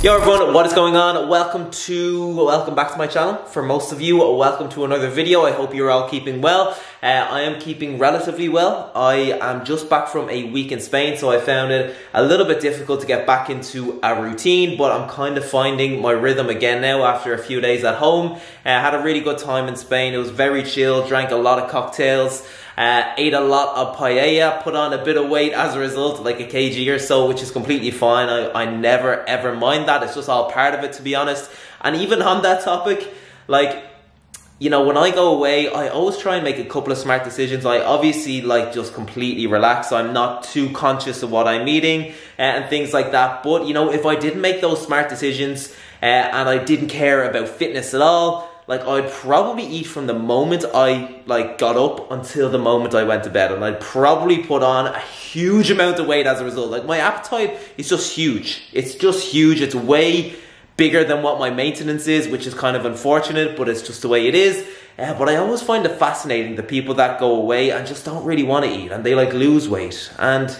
Yo everyone, what is going on? Welcome back to my channel. For most of you, welcome to another video. I hope you're all keeping well. I am keeping relatively well. I am just back from a week in Spain, so I found it a little bit difficult to get back into a routine, but I'm kind of finding my rhythm again now after a few days at home. I had a really good time in Spain. It was very chill, drank a lot of cocktails. Ate a lot of paella, put on a bit of weight as a result, like a kg or so, which is completely fine. I never ever mind that. It's just all part of it, to be honest. And even on that topic, like, you know, when I go away, I always try and make a couple of smart decisions. I obviously like just completely relax. I'm not too conscious of what I'm eating and things like that. But, you know, if I didn't make those smart decisions and I didn't care about fitness at all, like, I'd probably eat from the moment I got up until the moment I went to bed, and I'd probably put on a huge amount of weight as a result. Like, my appetite is just huge. It's just huge. It's way bigger than what my maintenance is, which is kind of unfortunate, but it's just the way it is. But I always find it fascinating, the people that go away and just don't really want to eat, and they lose weight, and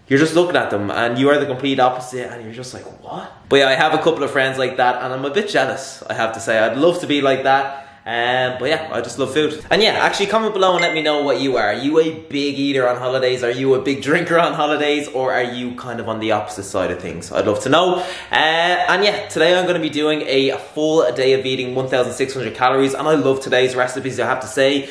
you're just looking at them and you are the complete opposite and you're just like, what? But yeah, I have a couple of friends like that and I'm a bit jealous, I have to say. I'd love to be like that. But yeah, I just love food. And yeah, actually comment below and let me know what you are. Are you a big eater on holidays? Are you a big drinker on holidays? Or are you kind of on the opposite side of things? I'd love to know. And yeah, today I'm going to be doing a full day of eating 1,600 calories. And I love today's recipes, I have to say.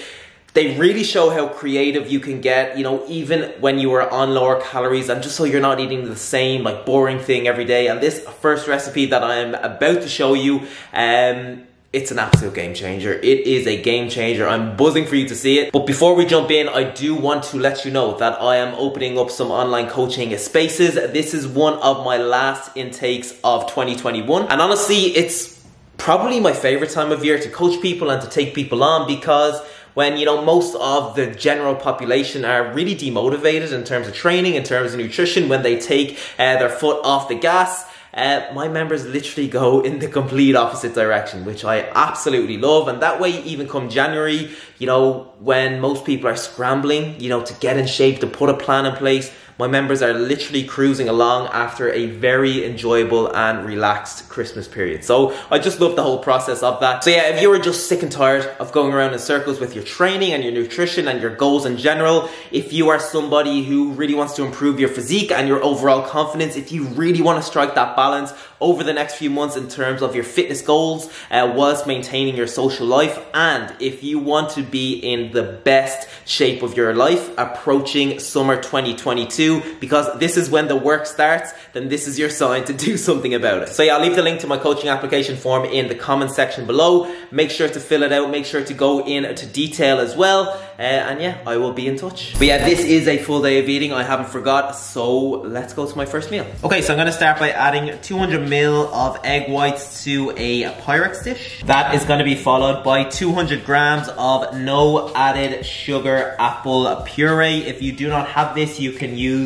They really show how creative you can get, you know, even when you are on lower calories, and just so you're not eating the same boring thing every day. And this first recipe that I'm about to show you, it's an absolute game changer. It is a game changer. I'm buzzing for you to see it. But before we jump in, I do want to let you know that I am opening up some online coaching spaces. This is one of my last intakes of 2021. And honestly, it's probably my favorite time of year to coach people and to take people on, because when, you know, most of the general population are really demotivated in terms of training, in terms of nutrition, when they take their foot off the gas, my members literally go in the complete opposite direction, which I absolutely love. And that way, even come January, you know, when most people are scrambling, you know, to get in shape, to put a plan in place, my members are literally cruising along after a very enjoyable and relaxed Christmas period. So I just love the whole process of that. So yeah, if you are just sick and tired of going around in circles with your training and your nutrition and your goals in general, if you are somebody who really wants to improve your physique and your overall confidence, if you really want to strike that balance over the next few months in terms of your fitness goals whilst maintaining your social life, and if you want to be in the best shape of your life approaching summer 2022, because this is when the work starts, then this is your sign to do something about it. So yeah, I'll leave the link to my coaching application form in the comment section below. Make sure to fill it out, make sure to go into detail as well, and yeah, I will be in touch. But yeah, this is a full day of eating, I haven't forgot, so let's go to my first meal. Okay, so I'm gonna start by adding 200 ml of egg whites to a Pyrex dish. That is gonna be followed by 200 grams of no added sugar apple puree. If you do not have this, you can use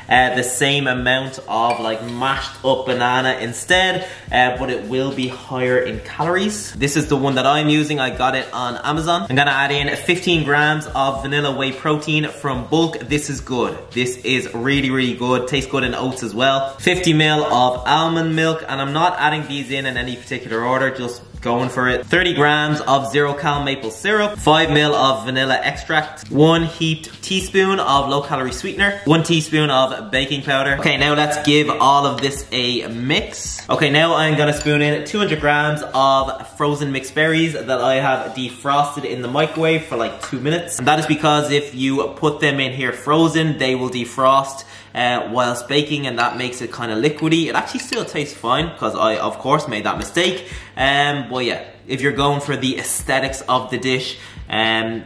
the same amount of mashed up banana instead, but it will be higher in calories. This is the one that I'm using. I got it on Amazon. I'm gonna add in 15 grams of vanilla whey protein from Bulk. This is good. This is really, really good. Tastes good in oats as well. 50 ml of almond milk, and I'm not adding these in any particular order, just going for it. 30 grams of 0-cal maple syrup, 5 ml of vanilla extract, 1 heaped teaspoon of low-calorie sweetener, 1 teaspoon of baking powder. Okay, now let's give all of this a mix. Okay, now I'm gonna spoon in 200 grams of frozen mixed berries that I have defrosted in the microwave for 2 minutes. And that is because if you put them in here frozen, they will defrost whilst baking, and that makes it kind of liquidy. It actually still tastes fine because I, of course, made that mistake. But yeah, if you're going for the aesthetics of the dish,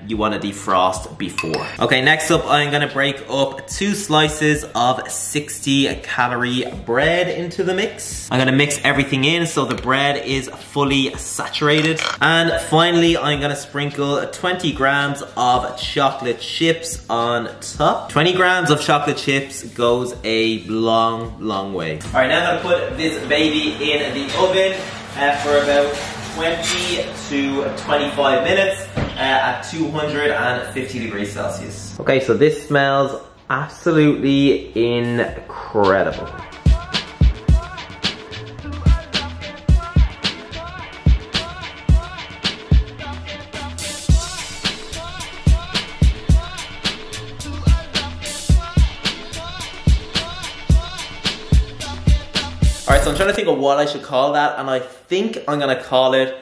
you want to defrost before. Okay, next up, I'm gonna break up 2 slices of 60 calorie bread into the mix. I'm gonna mix everything in so the bread is fully saturated. And finally, I'm gonna sprinkle 20 grams of chocolate chips on top. 20 grams of chocolate chips goes a long, long way. All right, now I'm gonna put this baby in the oven for about 20 to 25 minutes at 250 degrees Celsius. Okay, so this smells absolutely incredible. so I'm trying to think of what I should call that, and I think I'm gonna call it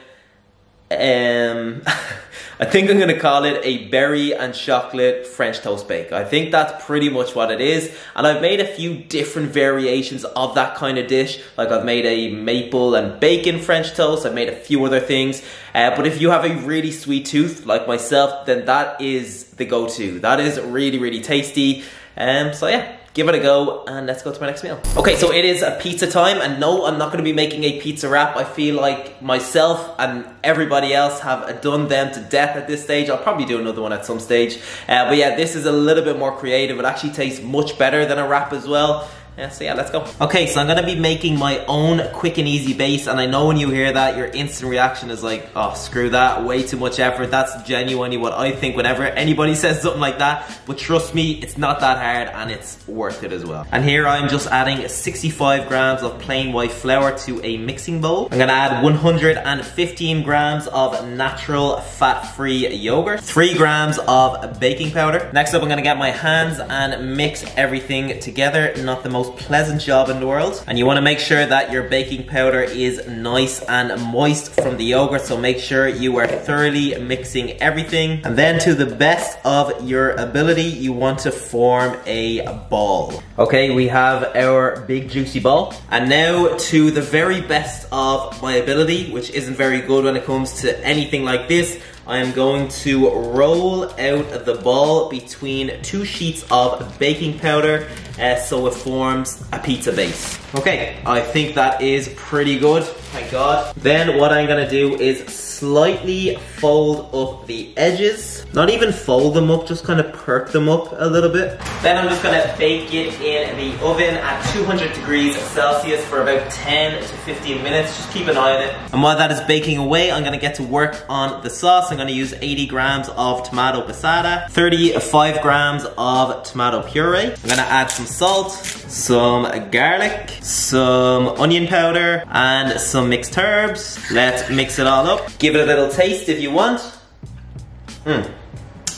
I think I'm gonna call it a berry and chocolate French toast bake. I think that's pretty much what it is, and I've made a few different variations of that kind of dish. Like I've made a maple and bacon French toast, I've made a few other things, but if you have a really sweet tooth like myself, then that is the go-to. That is really, really tasty. So yeah, give it a go, and let's go to my next meal. Okay, so it is a pizza time, and no, I'm not gonna be making a pizza wrap. I feel like myself and everybody else have done them to death at this stage. I'll probably do another one at some stage. But yeah, this is a little bit more creative. It actually tastes much better than a wrap as well. So yeah, let's go. Okay, so I'm gonna be making my own quick and easy base, and I know when you hear that, your instant reaction is like, oh, screw that, way too much effort. That's genuinely what I think whenever anybody says something like that. But trust me, it's not that hard, and it's worth it as well. And here I'm just adding 65 grams of plain white flour to a mixing bowl. I'm gonna add 115 grams of natural fat-free yogurt, 3 grams of baking powder. Next up, I'm gonna get my hands and mix everything together. Not the most pleasant job in the world, and you want to make sure that your baking powder is nice and moist from the yogurt, so make sure you are thoroughly mixing everything, and then to the best of your ability you want to form a ball. Okay, we have our big juicy ball, and now to the very best of my ability, which isn't very good when it comes to anything like this, I am going to roll out the ball between 2 sheets of baking powder so it forms a pizza base. Okay, I think that is pretty good, thank God. Then what I'm gonna do is slightly fold up the edges. Not even fold them up, just kind of perk them up a little bit. Then I'm just gonna bake it in the oven at 200 degrees Celsius for about 10 to 15 minutes. Just keep an eye on it. And while that is baking away, I'm gonna get to work on the sauce. I'm gonna use 80 grams of tomato passata, 35 grams of tomato puree. I'm gonna add some salt, some garlic, some onion powder, and some mixed herbs. Let's mix it all up. Give it a little taste if you want.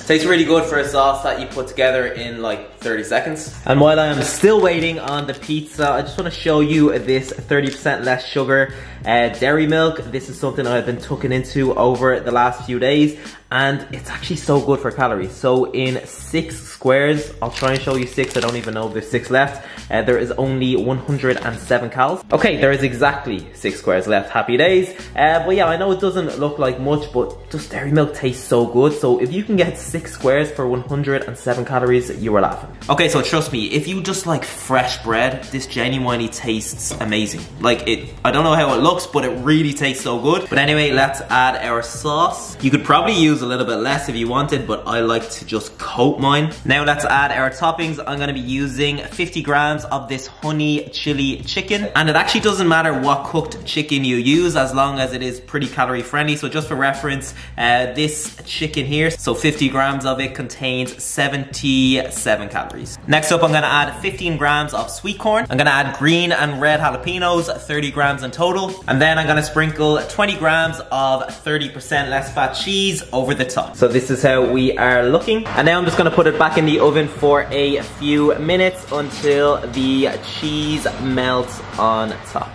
Tastes really good for a sauce that you put together in like 30 seconds. And while I am still waiting on the pizza, I just want to show you this 30% less sugar dairy milk. This is something I've been tucking into over the last few days, and it's actually so good for calories. So in 6 squares, I'll try and show you 6, I don't even know if there's 6 left. There is only 107 calories. Okay, there is exactly 6 squares left, happy days. But yeah, I know it doesn't look like much, but just dairy milk tastes so good. So if you can get 6 squares for 107 calories, you are laughing. Okay, so trust me, if you just like fresh bread, this genuinely tastes amazing. Like I don't know how it looks, but it really tastes so good. But anyway, let's add our sauce. You could probably use a little bit less if you wanted, but I like to just coat mine. Now let's add our toppings. I'm gonna be using 50 grams of this honey chili chicken. And it actually doesn't matter what cooked chicken you use, as long as it is pretty calorie friendly. So just for reference, this chicken here, so 50 grams of it contains 77 calories. Next up, I'm gonna add 15 grams of sweet corn. I'm gonna add green and red jalapenos, 30 grams in total. And then I'm gonna sprinkle 20 grams of 30% less fat cheese over the top. So this is how we are looking. And now I'm just gonna put it back in the oven for a few minutes until the cheese melts on top.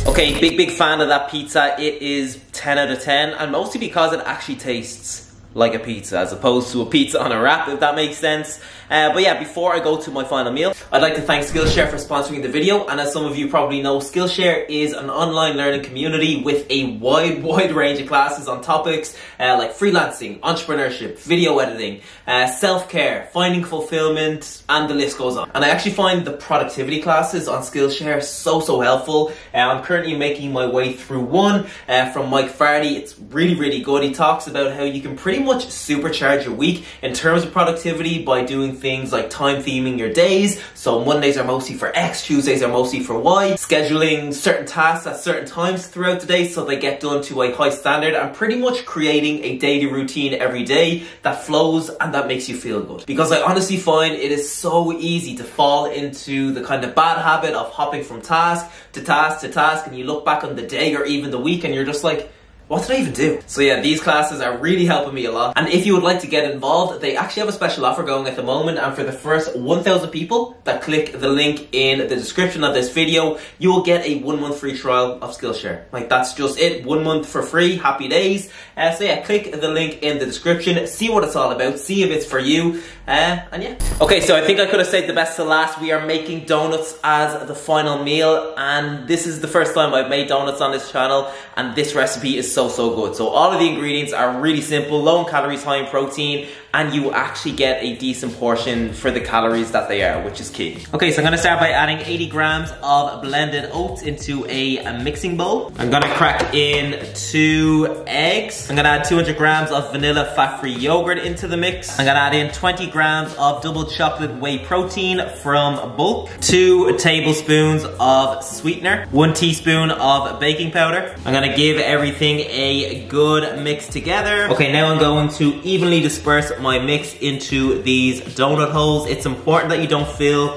Okay, big fan of that pizza. It is 10 out of 10, and mostly because it actually tastes like a pizza as opposed to a pizza on a wrap, if that makes sense. But yeah, before I go to my final meal, I'd like to thank Skillshare for sponsoring the video. And as some of you probably know, Skillshare is an online learning community with a wide range of classes on topics like freelancing, entrepreneurship, video editing, self-care, finding fulfillment, and the list goes on. And I actually find the productivity classes on Skillshare so helpful. I'm currently making my way through one from Mike Fardy. It's really good. He talks about how you can pretty much supercharge your week in terms of productivity by doing things like time theming your days. So Mondays are mostly for X, Tuesdays are mostly for Y, scheduling certain tasks at certain times throughout the day so they get done to a high standard, and pretty much creating a daily routine every day that flows and that makes you feel good. Because I honestly find it is so easy to fall into the kind of bad habit of hopping from task to task to task, and you look back on the day or even the week and you're just like, what did I even do? So yeah, these classes are really helping me a lot. And if you would like to get involved, they actually have a special offer going at the moment. And for the first 1,000 people that click the link in the description of this video, you will get a 1 month free trial of Skillshare. Like, that's just it. 1 month for free. Happy days. So yeah, click the link in the description. See what it's all about. See if it's for you. And yeah. Okay, so I think I could have saved the best to last. We are making donuts as the final meal. And this is the first time I've made donuts on this channel. And this recipe is so good. So all of the ingredients are really simple, low in calories, high in protein, and you actually get a decent portion for the calories that they are, which is key. Okay, so I'm gonna start by adding 80 grams of blended oats into a mixing bowl. I'm gonna crack in 2 eggs. I'm gonna add 200 grams of vanilla fat-free yogurt into the mix. I'm gonna add in 20 grams of double chocolate whey protein from bulk, 2 tablespoons of sweetener, 1 teaspoon of baking powder. I'm gonna give everything a good mix together. Okay, now I'm going to evenly disperse my mix into these donut holes. It's important that you don't fill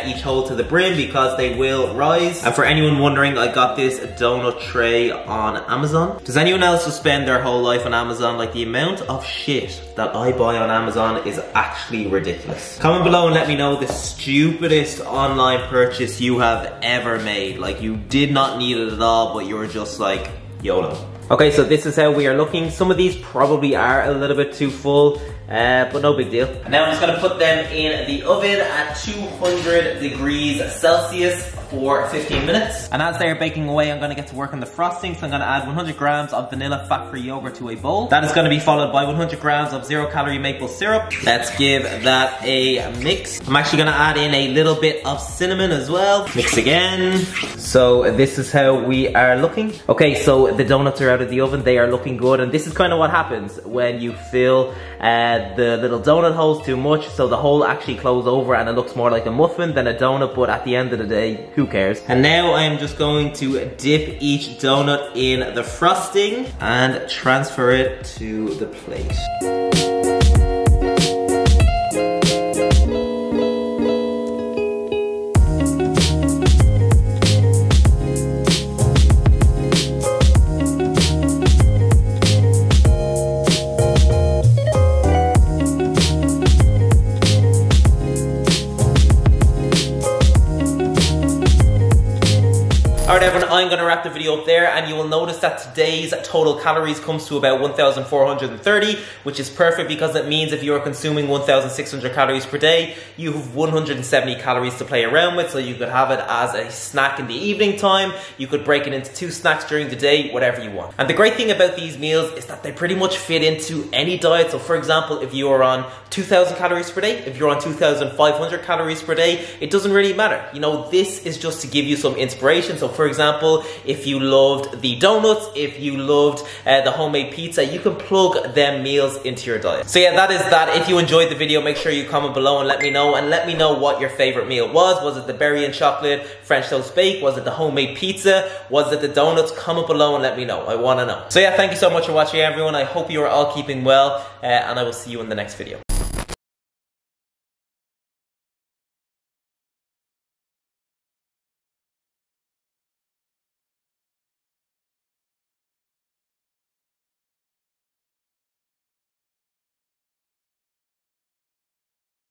each hole to the brim because they will rise. And for anyone wondering, I got this donut tray on Amazon. Does anyone else just spend their whole life on Amazon? Like, the amount of shit that I buy on Amazon is actually ridiculous. Comment below and let me know the stupidest online purchase you have ever made. Like, you did not need it at all, but you were just like, YOLO. Okay, so this is how we are looking. Some of these probably are a little bit too full, but no big deal. And now I'm just gonna put them in the oven at 200 degrees Celsius for 15 minutes. And as they're baking away, I'm gonna get to work on the frosting. So I'm gonna add 100 grams of vanilla fat-free yogurt to a bowl. That is gonna be followed by 100 grams of 0-calorie maple syrup. Let's give that a mix. I'm actually gonna add in a little bit of cinnamon as well. Mix again. So this is how we are looking. Okay, so the donuts are out of the oven. They are looking good. And this is kind of what happens when you fill the little donut holes too much. So the hole actually closes over and it looks more like a muffin than a donut, but at the end of the day, who cares? And now I'm just going to dip each donut in the frosting and transfer it to the plate. Alright everyone, I'm going to wrap the video up there, and you will notice that today's total calories comes to about 1,430, which is perfect because it means if you are consuming 1,600 calories per day, you have 170 calories to play around with. So you could have it as a snack in the evening time, you could break it into 2 snacks during the day, whatever you want. And the great thing about these meals is that they pretty much fit into any diet. So for example, if you are on 2,000 calories per day, if you're on 2,500 calories per day, it doesn't really matter. You know, this is just to give you some inspiration. So for example, if you loved the donuts, if you loved the homemade pizza, you can plug them meals into your diet. So yeah, that is that. If you enjoyed the video, make sure you comment below and let me know. And let me know what your favorite meal was. Was it the berry and chocolate French toast bake? Was it the homemade pizza? Was it the donuts? Comment below and let me know. I want to know. So yeah, thank you so much for watching everyone. I hope you are all keeping well, and I will see you in the next video.